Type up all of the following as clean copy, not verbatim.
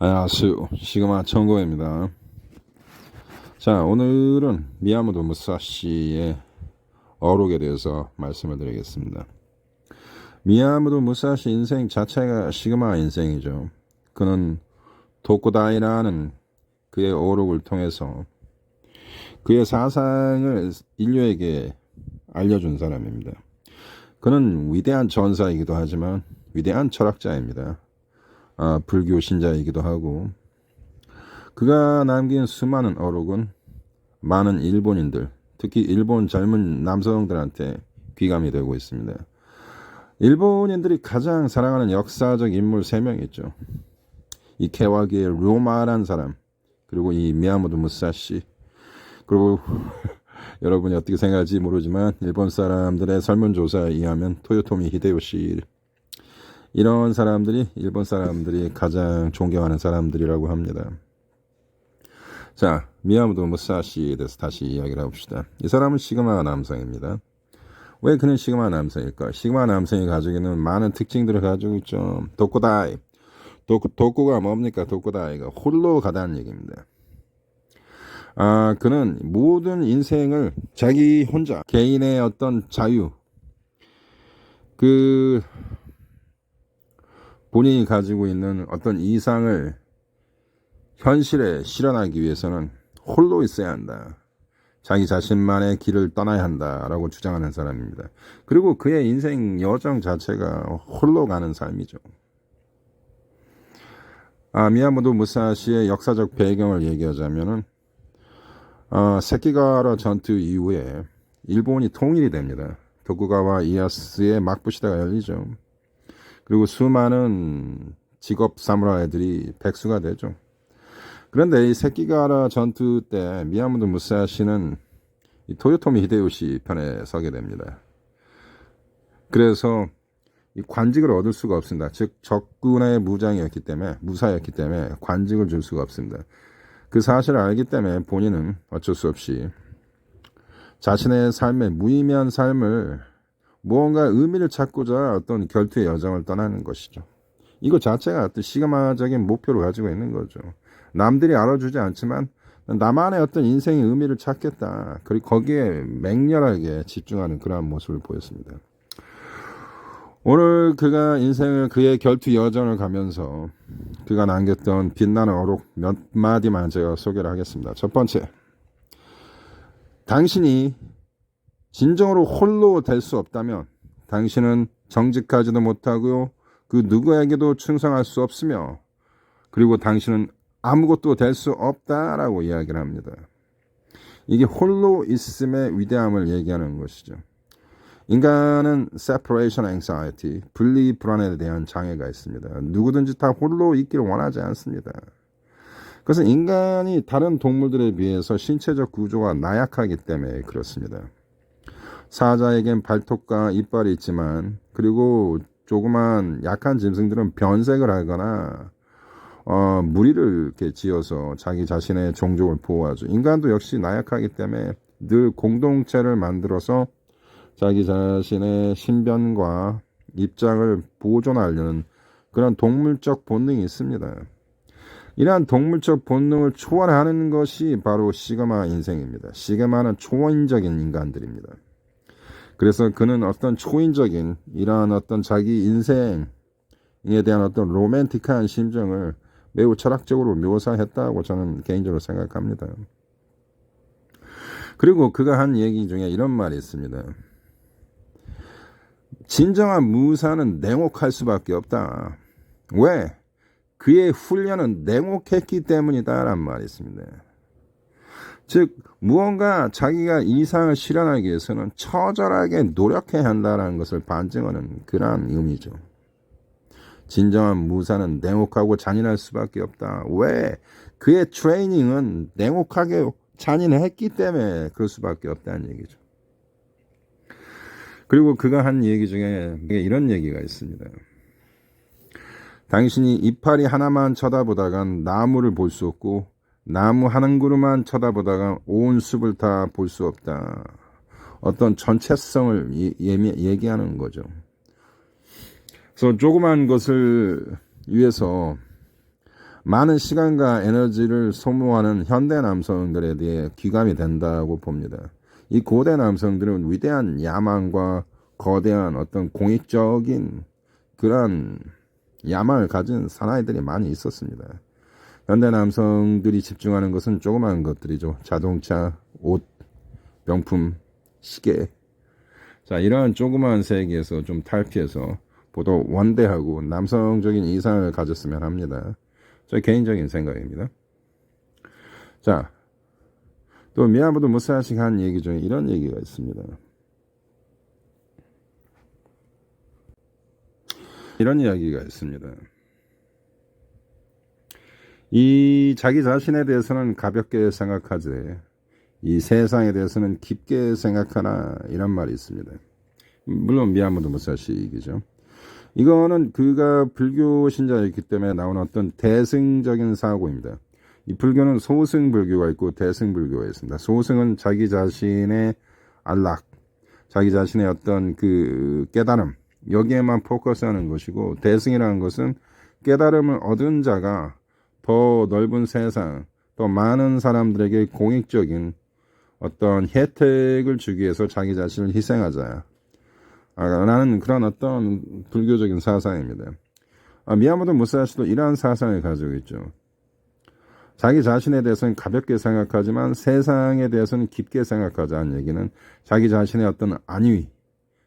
안녕하세요. 시그마 천고입니다. 자, 오늘은 미야모토 무사시의 어록에 대해서 말씀을 드리겠습니다. 미야모토 무사시 인생 자체가 시그마 인생이죠. 그는 도쿠다이라는 그의 어록을 통해서 그의 사상을 인류에게 알려준 사람입니다. 그는 위대한 전사이기도 하지만 위대한 철학자입니다. 불교 신자이기도 하고, 그가 남긴 수많은 어록은 많은 일본인들, 특히 일본 젊은 남성들한테 귀감이 되고 있습니다. 일본인들이 가장 사랑하는 역사적 인물 3명 있죠. 이 케와기의 료마란 사람, 그리고 이 미야모토 무사시, 그리고 여러분이 어떻게 생각할지 모르지만 일본 사람들의 설문조사에 의하면 토요토미 히데요시, 이런 사람들이 일본 사람들이 가장 존경하는 사람들이라고 합니다. 자, 미야모토 무사시에 대해서 다시 이야기를 해봅시다. 이 사람은 시그마 남성입니다. 왜 그는 시그마 남성일까? 시그마 남성이 가지고 있는 많은 특징들을 가지고 있죠. 도쿠다이. 도쿠가 뭡니까? 도쿠다이가 홀로 가다는 얘기입니다. 그는 모든 인생을 자기 혼자, 개인의 어떤 자유, 본인이 가지고 있는 어떤 이상을 현실에 실현하기 위해서는 홀로 있어야 한다. 자기 자신만의 길을 떠나야 한다라고 주장하는 사람입니다. 그리고 그의 인생 여정 자체가 홀로 가는 삶이죠. 미야모토 무사시의 역사적 배경을 얘기하자면은 세키가와라 전투 이후에 일본이 통일이 됩니다. 도쿠가와 이에야스의 막부시대가 열리죠. 그리고 수많은 직업 사무라이들이 백수가 되죠. 그런데 이 세키가와라 전투 때 미야모토 무사시는 이 토요토미 히데요시 편에 서게 됩니다. 그래서 이 관직을 얻을 수가 없습니다. 즉 적군의 무사였기 때문에 관직을 줄 수가 없습니다. 그 사실을 알기 때문에 본인은 어쩔 수 없이 자신의 삶의 무의미한 삶을 무언가 의미를 찾고자 어떤 결투의 여정을 떠나는 것이죠. 이거 자체가 어떤 시그마적인 목표를 가지고 있는 거죠. 남들이 알아주지 않지만 나만의 어떤 인생의 의미를 찾겠다. 그리고 거기에 맹렬하게 집중하는 그러한 모습을 보였습니다. 오늘 그가 그의 결투 여정을 가면서 그가 남겼던 빛나는 어록 몇 마디만 제가 소개를 하겠습니다. 첫 번째, 당신이 진정으로 홀로 될 수 없다면 당신은 정직하지도 못하고 그 누구에게도 충성할 수 없으며, 그리고 당신은 아무것도 될 수 없다라고 이야기를 합니다. 이게 홀로 있음의 위대함을 얘기하는 것이죠. 인간은 separation anxiety, 분리 불안에 대한 장애가 있습니다. 누구든지 다 홀로 있기를 원하지 않습니다. 그래서 인간이 다른 동물들에 비해서 신체적 구조가 나약하기 때문에 그렇습니다. 사자에겐 발톱과 이빨이 있지만, 그리고 조그만 약한 짐승들은 변색을 하거나 무리를 이렇게 지어서 자기 자신의 종족을 보호하죠. 인간도 역시 나약하기 때문에 늘 공동체를 만들어서 자기 자신의 신변과 입장을 보존하려는 그런 동물적 본능이 있습니다. 이러한 동물적 본능을 초월하는 것이 바로 시그마 인생입니다. 시그마는 초인적인 인간들입니다. 그래서 그는 어떤 초인적인 이러한 어떤 자기 인생에 대한 어떤 로맨틱한 심정을 매우 철학적으로 묘사했다고 저는 개인적으로 생각합니다. 그리고 그가 한 얘기 중에 이런 말이 있습니다. 진정한 무사는 냉혹할 수밖에 없다. 왜? 그의 훈련은 냉혹했기 때문이다 라는 말이 있습니다. 즉 무언가 자기가 이상을 실현하기 위해서는 처절하게 노력해야 한다는 것을 반증하는 그러한 의미죠. 진정한 무사는 냉혹하고 잔인할 수밖에 없다. 왜? 그의 트레이닝은 냉혹하게 잔인했기 때문에 그럴 수밖에 없다는 얘기죠. 그리고 그가 한 얘기 중에 이런 얘기가 있습니다. 당신이 이파리 하나만 쳐다보다간 나무를 볼 수 없고, 나무 한 그루만 쳐다보다가 온 숲을 다 볼 수 없다. 어떤 전체성을 얘기하는 거죠. 그래서 조그만 것을 위해서 많은 시간과 에너지를 소모하는 현대 남성들에 대해 귀감이 된다고 봅니다. 이 고대 남성들은 위대한 야망과 거대한 어떤 공익적인 그러한 야망을 가진 사나이들이 많이 있었습니다. 현대 남성들이 집중하는 것은 조그마한 것들이죠. 자동차, 옷, 명품, 시계. 자, 이러한 조그마한 세계에서 좀 탈피해서 보다 원대하고 남성적인 이상을 가졌으면 합니다. 제 개인적인 생각입니다. 자, 또 미야모토 무사시가 한 얘기 중에 이런 얘기가 있습니다. 이런 이야기가 있습니다. 이 자기 자신에 대해서는 가볍게 생각하되 이 세상에 대해서는 깊게 생각하나 이런 말이 있습니다. 물론 미야모토 무사시 얘기죠. 이거는 그가 불교 신자였기 때문에 나온 어떤 대승적인 사고입니다. 이 불교는 소승 불교가 있고 대승 불교가 있습니다. 소승은 자기 자신의 안락, 자기 자신의 어떤 그 깨달음, 여기에만 포커스하는 것이고, 대승이라는 것은 깨달음을 얻은 자가 더 넓은 세상, 더 많은 사람들에게 공익적인 어떤 혜택을 주기 위해서 자기 자신을 희생하자 라는 그런 어떤 불교적인 사상입니다. 미야모토 무사시도 이러한 사상을 가지고 있죠. 자기 자신에 대해서는 가볍게 생각하지만 세상에 대해서는 깊게 생각하자는 얘기는 자기 자신의 어떤 안위,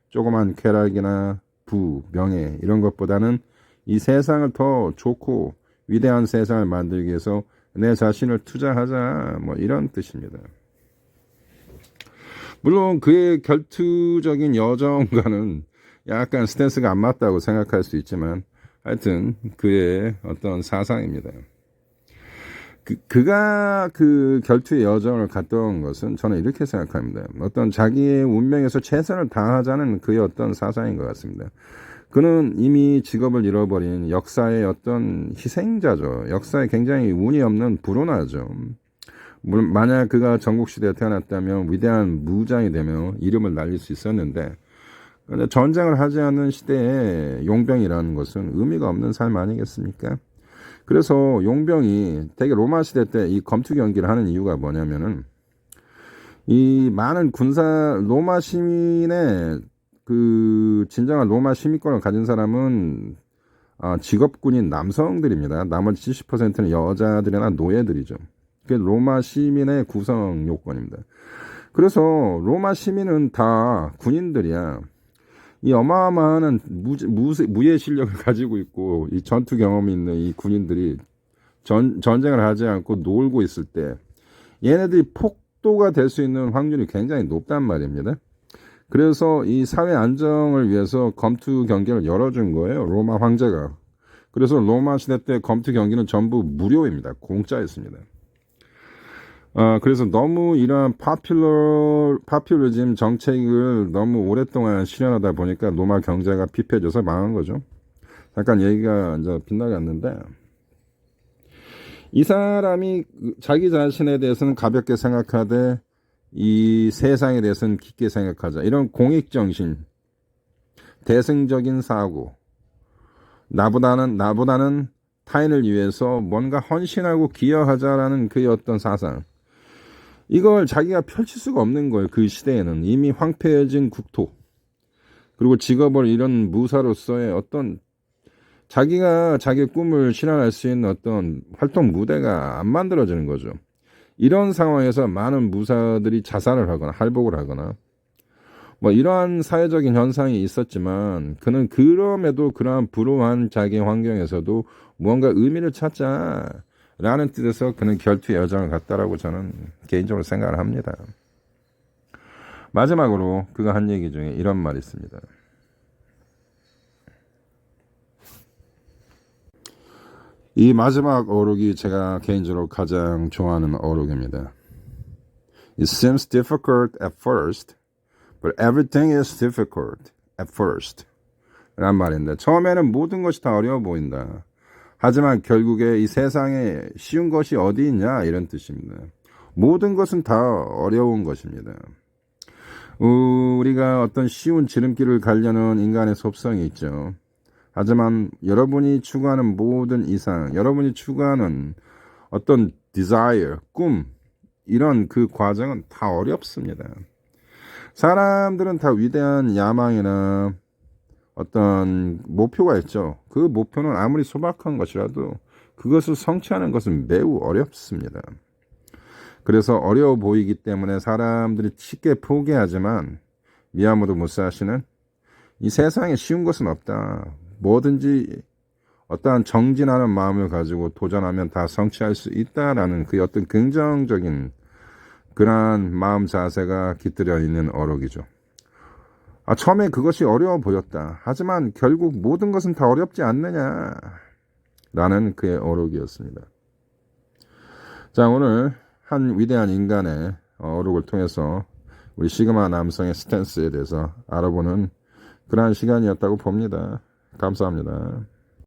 조그만 쾌락이나 부, 명예 이런 것보다는 이 세상을 더 좋고 위대한 세상을 만들기 위해서 내 자신을 투자하자 뭐 이런 뜻입니다. 물론 그의 결투적인 여정과는 약간 스탠스가 안 맞다고 생각할 수 있지만 하여튼 그의 어떤 사상입니다. 그가 그 결투의 여정을 갔던 것은 저는 이렇게 생각합니다. 어떤 자기의 운명에서 최선을 다하자는 그의 어떤 사상인 것 같습니다. 그는 이미 직업을 잃어버린 역사의 어떤 희생자죠. 역사에 굉장히 운이 없는 불운하죠. 만약 그가 전국시대에 태어났다면 위대한 무장이 되며 이름을 날릴 수 있었는데, 전쟁을 하지 않는 시대에 용병이라는 것은 의미가 없는 삶 아니겠습니까? 그래서 용병이 되게 로마 시대 때 이 검투 경기를 하는 이유가 뭐냐면은 이 많은 로마 시민의 그 진정한 로마 시민권을 가진 사람은 직업군인 남성들입니다. 나머지 70%는 여자들이나 노예들이죠. 그게 로마 시민의 구성 요건입니다. 그래서 로마 시민은 다 군인들이야. 이 어마어마한 무예 실력을 가지고 있고 이 전투 경험이 있는 이 군인들이 전쟁을 하지 않고 놀고 있을 때 얘네들이 폭도가 될 수 있는 확률이 굉장히 높단 말입니다. 그래서 이 사회 안정을 위해서 검투 경기를 열어준 거예요. 로마 황제가. 그래서 로마 시대 때 검투 경기는 전부 무료입니다. 공짜였습니다. 그래서 너무 이러한 파퓰리즘 정책을 너무 오랫동안 실현하다 보니까 로마 경제가 피폐해져서 망한 거죠. 잠깐 얘기가 이제 빗나갔는데, 이 사람이 자기 자신에 대해서는 가볍게 생각하되 이 세상에 대해서는 깊게 생각하자. 이런 공익정신, 대승적인 사고, 나보다는 타인을 위해서 뭔가 헌신하고 기여하자라는 그의 어떤 사상. 이걸 자기가 펼칠 수가 없는 거예요. 그 시대에는 이미 황폐해진 국토, 그리고 직업을 잃은 무사로서의 어떤 자기가 자기의 꿈을 실현할 수 있는 어떤 활동 무대가 안 만들어지는 거죠. 이런 상황에서 많은 무사들이 자살을 하거나 할복을 하거나 뭐 이러한 사회적인 현상이 있었지만 그는 그럼에도 그러한 불우한 자기 환경에서도 무언가 의미를 찾자라는 뜻에서 그는 결투의 여정을 갔다라고 저는 개인적으로 생각을 합니다. 마지막으로 그가 한 얘기 중에 이런 말이 있습니다. 이 마지막 어록이 제가 개인적으로 가장 좋아하는 어록입니다. It seems difficult at first, but everything is difficult at first. 란 말인데, 처음에는 모든 것이 다 어려워 보인다. 하지만 결국에 이 세상에 쉬운 것이 어디 있냐 이런 뜻입니다. 모든 것은 다 어려운 것입니다. 우리가 어떤 쉬운 지름길을 가려는 인간의 속성이 있죠. 하지만 여러분이 추구하는 모든 이상, 여러분이 추구하는 어떤 desire, 꿈, 이런 그 과정은 다 어렵습니다. 사람들은 다 위대한 야망이나 어떤 목표가 있죠. 그 목표는 아무리 소박한 것이라도 그것을 성취하는 것은 매우 어렵습니다. 그래서 어려워 보이기 때문에 사람들이 쉽게 포기하지만 미야모토 무사시는 이 세상에 쉬운 것은 없다. 뭐든지 어떠한 정진하는 마음을 가지고 도전하면 다 성취할 수 있다라는 그 어떤 긍정적인 그러한 마음 자세가 깃들여 있는 어록이죠. 처음에 그것이 어려워 보였다. 하지만 결국 모든 것은 다 어렵지 않느냐 라는 그의 어록이었습니다. 자, 오늘 한 위대한 인간의 어록을 통해서 우리 시그마 남성의 스탠스에 대해서 알아보는 그러한 시간이었다고 봅니다. 감사합니다.